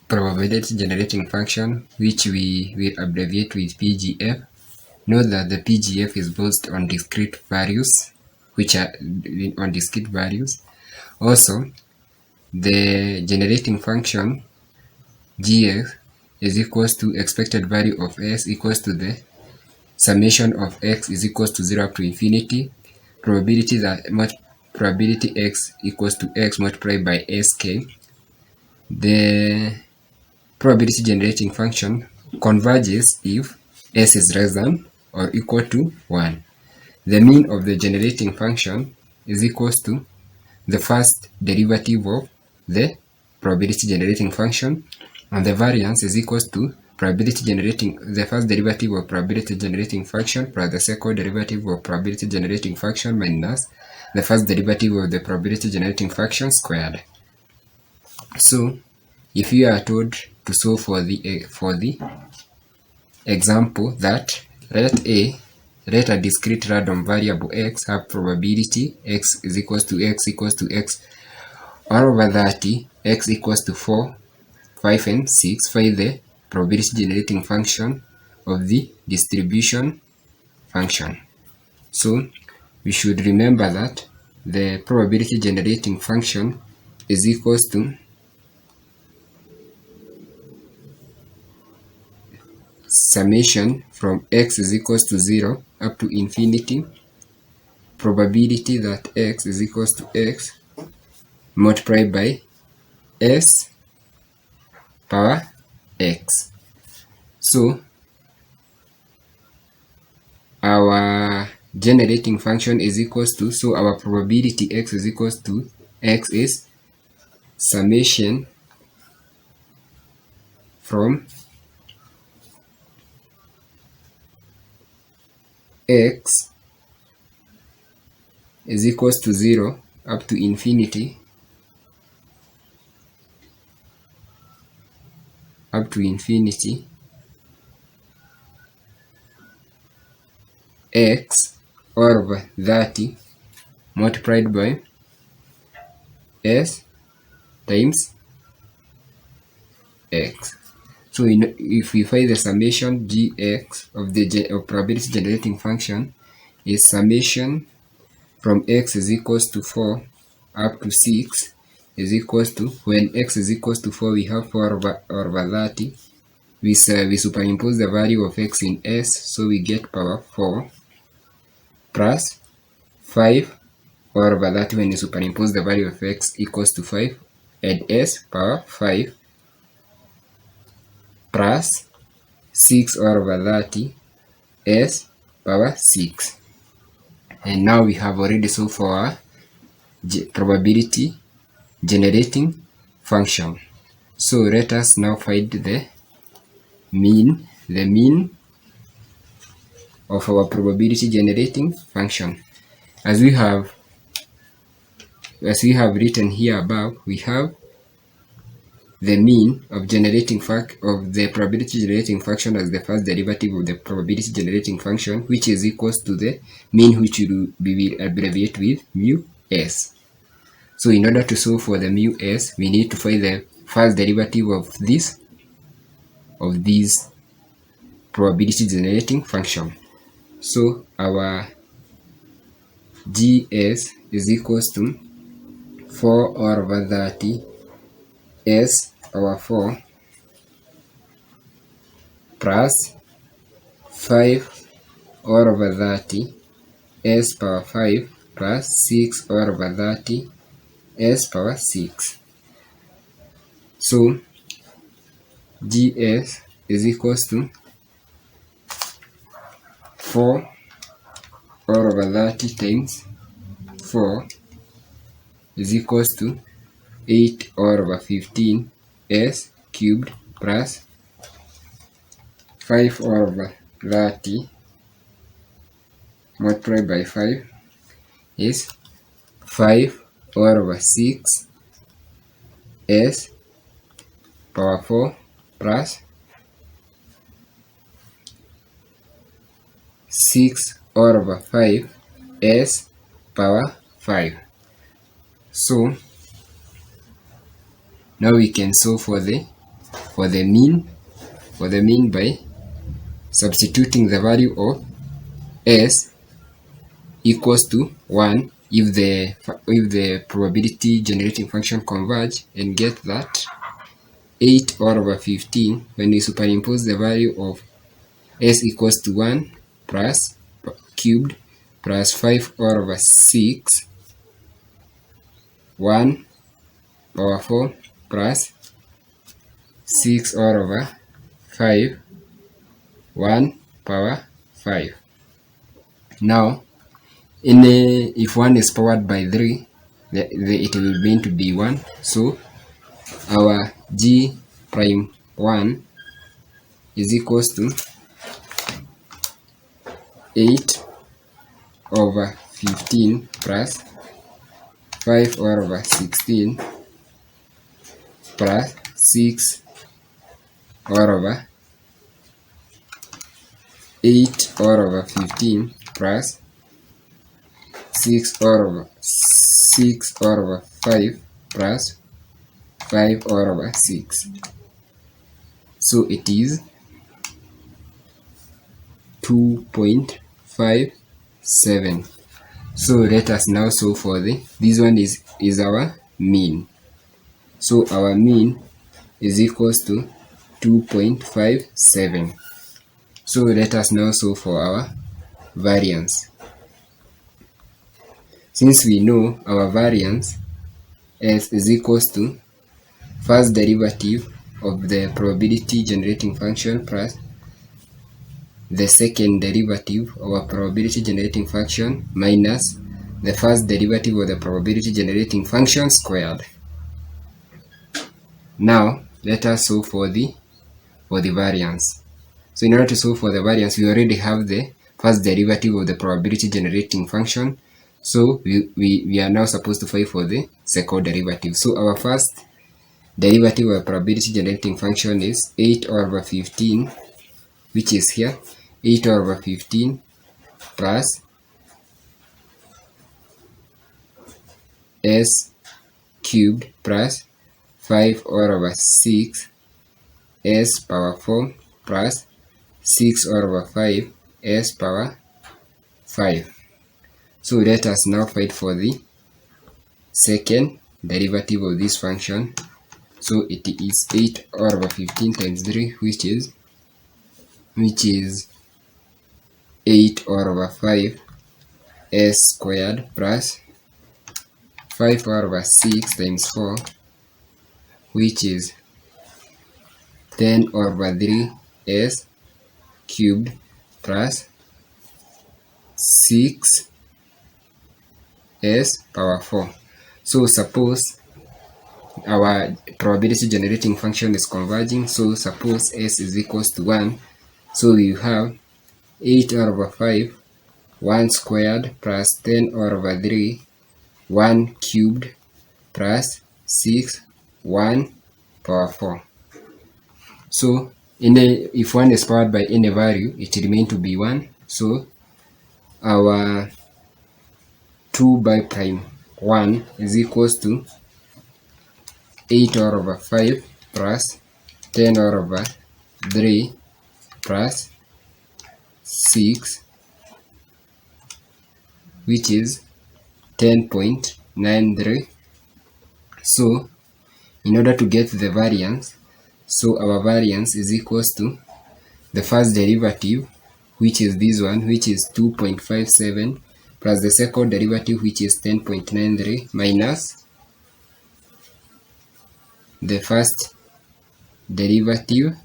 probability generating function, which we will abbreviate with P.G.F. Note that the P.G.F. is based on discrete values, which are on discrete values. Also, the generating function G(x) is equals to expected value of s equals to the summation of x is equals to 0 up to infinity. Probability x equals to x multiplied by sk. The probability generating function converges if s is less than or equal to 1. The mean of the generating function is equals to the first derivative of the probability generating function, and the variance is equals to the first derivative of probability generating function plus the second derivative of probability generating function minus the first derivative of the probability generating function squared. So if you are told to solve for the example that let a discrete random variable x have probability x is equals to x all over 30, x equals to 4, 5 and 6, find the probability generating function of the distribution function. So we should remember that the probability generating function is equals to summation from x is equals to 0 up to infinity, probability that x is equals to x multiplied by s power x. So our generating function is equals to, so our probability x is equals to x is summation from x is equals to 0 up to infinity x over 30 multiplied by s times x. So if we find the summation gx of the probability generating function is summation from x is equals to 4 up to 6 is equals to, when x is equals to 4 we have 4 over 30. We superimpose the value of x in s, so we get power 4 plus 5 over 30 when you superimpose the value of x equals to 5 and s power 5 plus 6 over 30 s power 6. And now we have already solved for our probability generating function. So let us now find the mean of our probability generating function. As we have written here above, we have the mean of the probability generating function as the first derivative of the probability generating function, which is equals to the mean, which we will abbreviate with mu s. So in order to solve for the mu s, we need to find the first derivative of this probability generating function. So our gs is equals to 4 over 30 s power 4 plus 5 over 30 s power 5 plus 6 over 30 s power 6. So gs is equals to 4 over 30 times 4 is equals to 8 over 15 s cubed plus 5 over 30 multiplied by 5 is 5 over 6 s power 4 plus 6 over 5 s power 5. So now we can solve for the for the mean by substituting the value of s equals to 1 if the probability generating function converge, and get that 8 all over 15 when we superimpose the value of s equals to 1 plus cubed plus 5 all over 6 1 power 4 plus 6 all over 5 1 power 5. Now if 1 is powered by 3, it will mean to be 1. So our g prime 1 is equals to 8 over 15 plus 5 over 16 plus 6 over 8 over 15 plus 6 over 5 plus 5 over 6. So it is 2.57. So let us now solve for this one is our mean. So our mean is equals to 2.57. So let us now solve for our variance. Since we know our variance s is equals to first derivative of the probability generating function plus the second derivative of a probability generating function minus the first derivative of the probability generating function squared. Now let us solve for the variance. So in order to solve for the variance, we already have the first derivative of the probability generating function. So we are now supposed to find for the second derivative. So our first derivative of the probability generating function is 8 over 15, which is here, 8 over 15 plus s cubed plus 5 over 6 s power 4 plus 6 over 5 s power 5. So let us now find for the second derivative of this function. So it is 8 over 15 times 3, which is 8 over 5 s squared plus 5 over 6 times 4, which is 10 over 3 s cubed plus 6 s power 4. So suppose our probability generating function is converging, so suppose s is equals to 1, so you have 8 over 5 1 squared plus 10 over 3 1 cubed plus 6 1 power 4. So if 1 is powered by any value, it remains to be 1. So our 2 by prime 1 is equals to 8 over 5 plus 10 over 3 plus 6, which is 10.93. So in order to get the variance, so our variance is equals to the first derivative, which is this one, which is 2.57, plus the second derivative, which is 10.93, minus the first derivative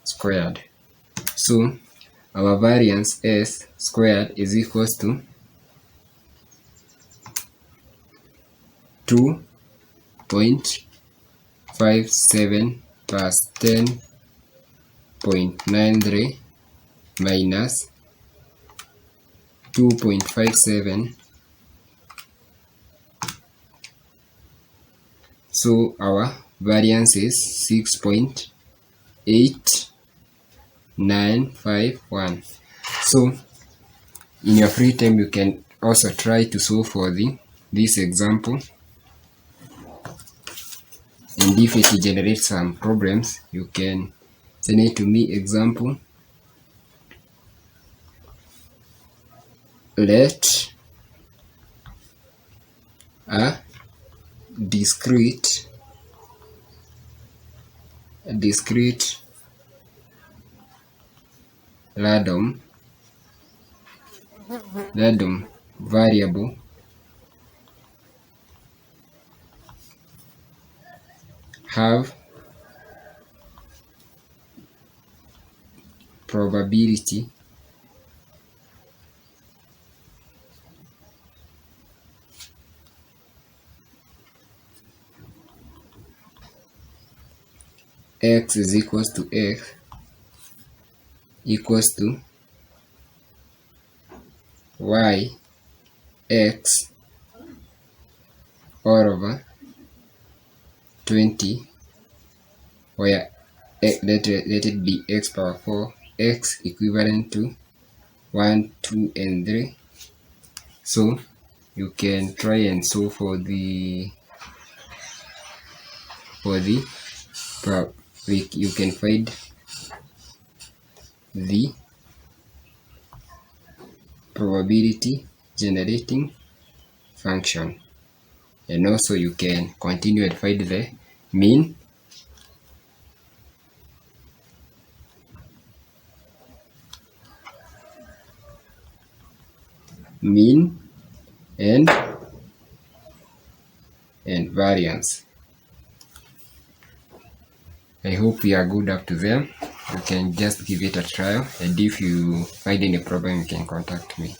squared. So our variance s squared is equals to 2.57 plus 10.93 minus 2.57. So our variance is 6.8951. So in your free time, you can also try to solve for this example. And if it generates some problems, you can send it to me. Example, let a discrete random variable have probability x is equals to x equals to y x all over 20, where let it be x power 4, x equivalent to 1, 2, and 3. So you can try and solve for the you can find the probability generating function, and also you can continue and find the mean and variance. I hope you are good up to them. You can just give it a trial, and if you find any problem, you can contact me.